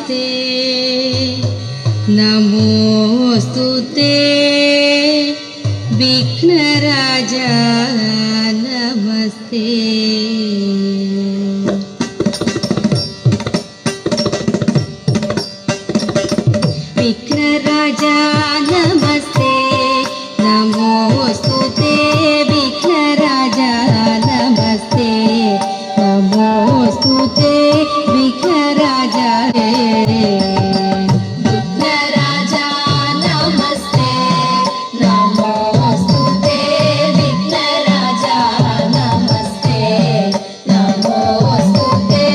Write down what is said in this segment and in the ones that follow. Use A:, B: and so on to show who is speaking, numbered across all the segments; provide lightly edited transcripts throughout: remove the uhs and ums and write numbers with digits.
A: नमस्ते नमोऽस्तु ते विघ्नराजा नमस्ते। विघ्नराजा नमस्ते नमोऽस्तु ते विघ्नराजा नमस्ते नमोऽस्तु ते विघ्नराजा विघ्नराजा नमस्ते नमोऽस्तु ते विघ्नराजा नमस्ते नमोऽस्तु ते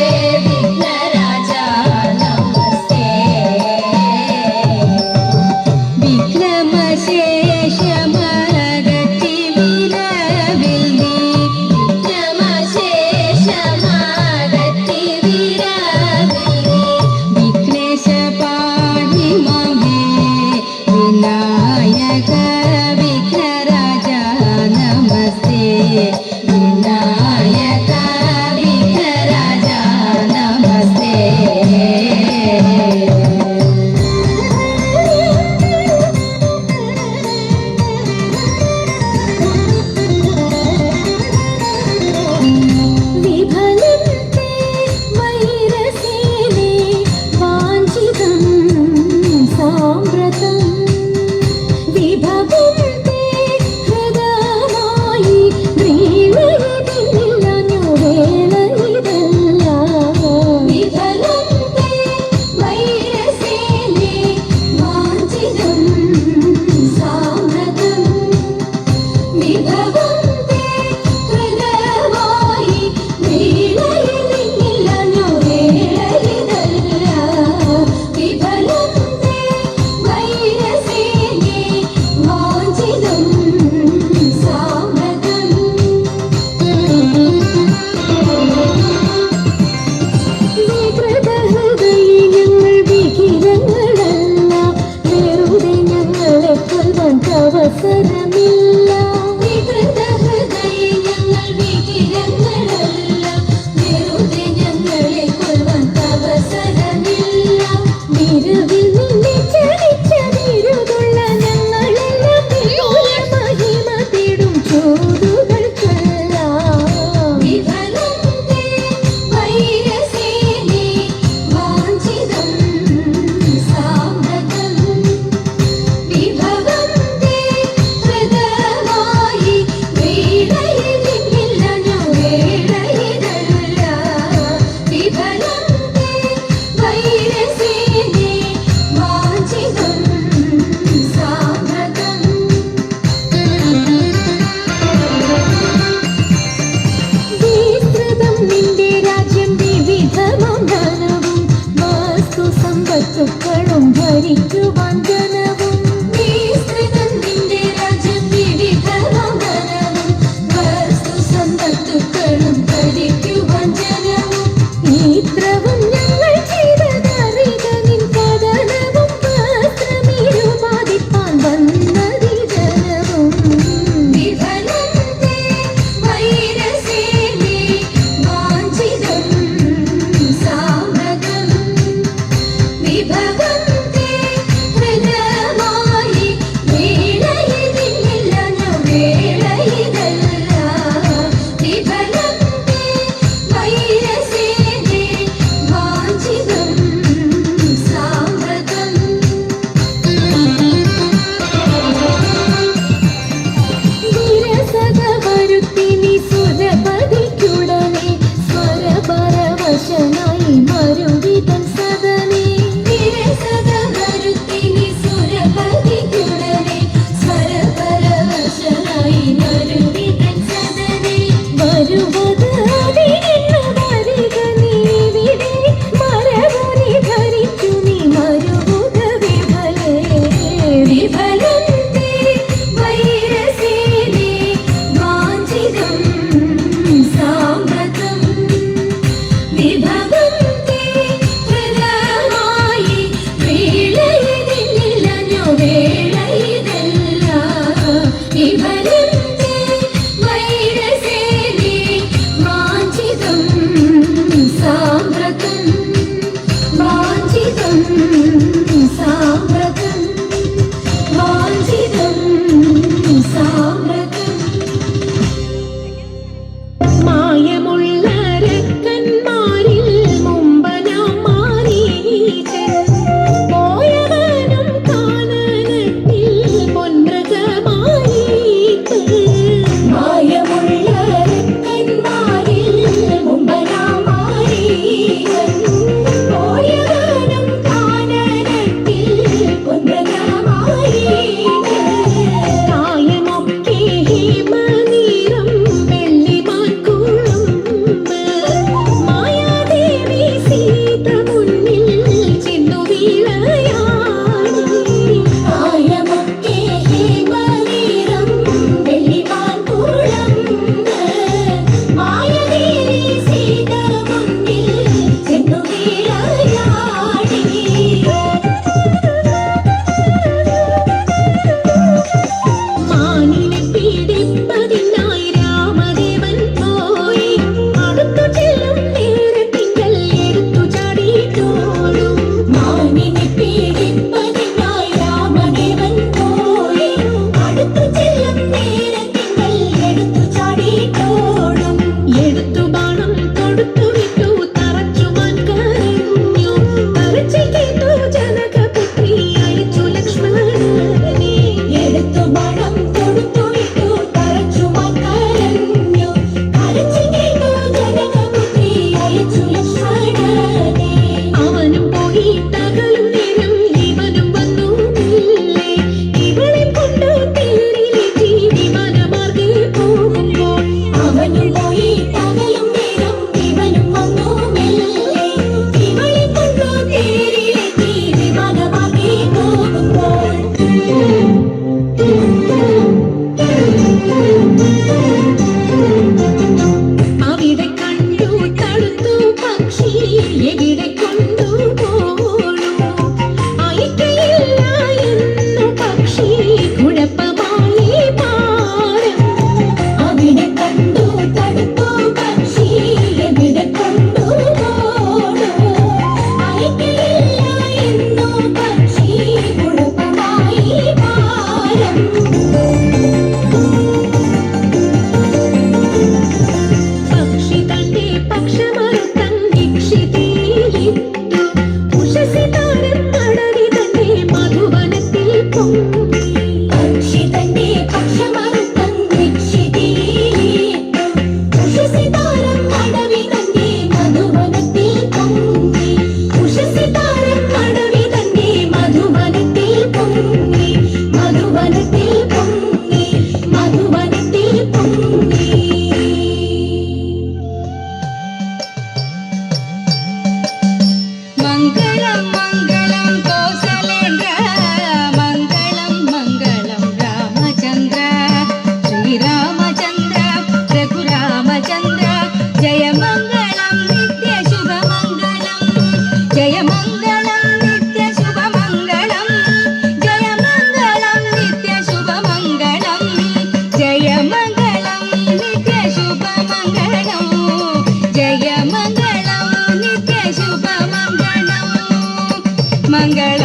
A: विघ्नराजा नमस्ते। विक्रमशेषमगति विरविल्नि विक्रमशेषमगति विरविल्नि विघ्नेश पाहि ममे विनायक विघ्नराजा नमस्ते विनायक विघ्नराजा नमस्ते। विफलन्ते वैरसेने वाञ्छितं साम्प्रतं विभवन्ते हृदयमायि वीणयितिल्ल न्युवेलयिदल्ल विफलन्ते वैरसेने वाञ्छितं साम्प्रतं विभवन्ते हृदयमायि वीणयितिल्ल न्युवेलयिदल्ल विफलन्ते वैरसेने वाञ्छितं साम्प्रतं। വികൃതഹൃദയങ്ങൾ വികിരങ്ങളല്ല വെറുതെ ഞങ്ങളെ കൊല്ലാൻ അവസരമില്ല വികൃതഹൃദയങ്ങൾ വികിരങ്ങളല്ല വെറുതെ ഞങ്ങളെ കൊല്ലാൻ അവസരമില്ല വിരവിൽ നിന്നെ ചലിച്ച വിരുതുള്ള ഞങ്ങളെല്ലാം മഹിമ തേടും ചൂടുകൾക്കെല്ലാം വിഫലന്തെ വൈരസേനെ വാഞ്ചിതം സാമ്രതം വിഭവന്തെ ഹൃദയമായി വീണയിതില്ല ന്യുവേളയിതല്ല വിഫലന്തെ വൈരസേനെ വാഞ്ചിതം സാമ്രതം। വിസ്തൃതം നിന്റെ രാജ്യം വിവിധമാം ധനവും വസ്തു സമ്പത്തുക്കളും ഭരിക്കുവാൻ ജനവും വിസ്തൃതം നിന്റെ രാജ്യം വിവിധമാം ധനവും വസ്തു സമ്പത്തുക്കളും ഭരിക്കുവാൻ ജനവും ഇത്രവും ഞങ്ങൾ ചെയ്തതറിക നിൻ കഥനവും വസ്ത്രമിരുപാതിപ്പാൻ വന്നതി ജനവും വിഫലന്തെ വൈരസേനെ വാഞ്ചിതം സാമ്രതം വിഭവന്തെ ഹൃദയ സാമ്രതം വാഞ്ചിതം സാമ്രതം മായമുള്ള രക്കന്മാരിൽ മുമ്പനാം മാരീചൻ പോയവനും കാനനത്തിൽ പൊൻമൃഗമായിട്ട് മായമുള്ള രക്കന്മാരിൽ മുമ്പനാം മാരീചൻ പോയവനും കാനനത്തിൽ പൊൻമൃഗമായിട്ട് കായമൊക്കെ ഹിമനീരം വെള്ളിമാൻ കുഴമ്പ് മായാദേവി സീത മുന്നിൽ ചെന്നു വീഴയാടി കായമൊക്കെ ഹിമനീരം വെള്ളിമാൻ കുഴമ്പ് മായാദേവി സീത മുന്നിൽ ചെന്നു വീഴയാടി മാനിനെ പീഡിപ്പതിനായി രാമദേവൻ പോയി അടുത്തു ചെല്ലും നേരത്തിങ്കൽ എടുത്തു ചാടിയിട്ടോടും മാനിനെ പീഡിപ്പതിനായി രാമദേവൻ പോയി അടുത്തു ചെല്ലും നേരത്തിങ്കൽ എടുത്തു ചാടിയിട്ടോടും എടുത്തു ബാണം തൊടുത്തു വിട്ടു തറച്ചുമാൻ കരഞ്ഞു തറച്ചിൽ കേട്ടു ജനകപുത്രി അയച്ചു ലക്ഷ്മണനെ എടുത്തു ബാണം തൊടുത്തു വിട്ടു തറച്ചുമാൻ കരഞ്ഞു തറച്ചിൽ കേട്ടു ജനകപുത്രി അയച്ചു ലക്ഷ്മണനെ അവനും പോയി തകലും നേരം ഇവനും വന്നു മെല്ലെ ഇവളെ കൊണ്ടു തേരിലേറ്റി വിമാനമാർഗെ പോകുമ്പോൾ അവനും പോയി തകലും നേരം ഇവനും വന്നു മെല്ലെ ഇവളെ കൊണ്ടു തേരിലേറ്റി വിമാനമാർഗെ പോകുമ്പോൾ അവിടെ കണ്ടു തടുത്തു പക്ഷി എവിടെ കൊണ്ടുപോണു അയക്കയില്ല എന്നു പക്ഷി കുഴപ്പമായി പാരം അവിടെ കണ്ടു തടുത്തു പക്ഷി എവിടെ കൊണ്ടുപോണു അയക്കയില്ല എന്നു പക്ഷി കുഴപ്പമായി പാരം പക്ഷി തന്റെ പക്ഷമറുത്തൻ ദീക്ഷിതീലിട്ടു ഉഷസി താരം അടവി തന്റെ മധുവനത്തിൽ പൊങ്ങി പക്ഷി തന്റെ പക്ഷമറുത്തൻ ദീക്ഷിതീലിട്ടു ഉഷസി താരം അടവി തന്റെ മധുവനത്തിൽ പൊങ്ങി ഉഷസി താരം അടവി തന്റെ മധുവനത്തിൽ പൊങ്ങി മധുവനത്തിൽ പൊങ്ങി മധുവനത്തിൽ പൊങ്ങി
B: മംഗളം മംഗളം കോസലേന്ദ്ര മംഗളം മംഗളം രാമചന്ദ്ര ശ്രീരാമചന്ദ്ര രഘുരാമചന്ദ്ര ജയമംഗളം നിത്യശുഭമംഗളം ജയമംഗളം നിത്യശുഭമംഗളം ജയമംഗളം നിത്യശുഭമംഗളം ജയമംഗളം നിത്യശുഭമംഗളം ജയമംഗളം നിത്യശുഭമംഗളം മംഗളം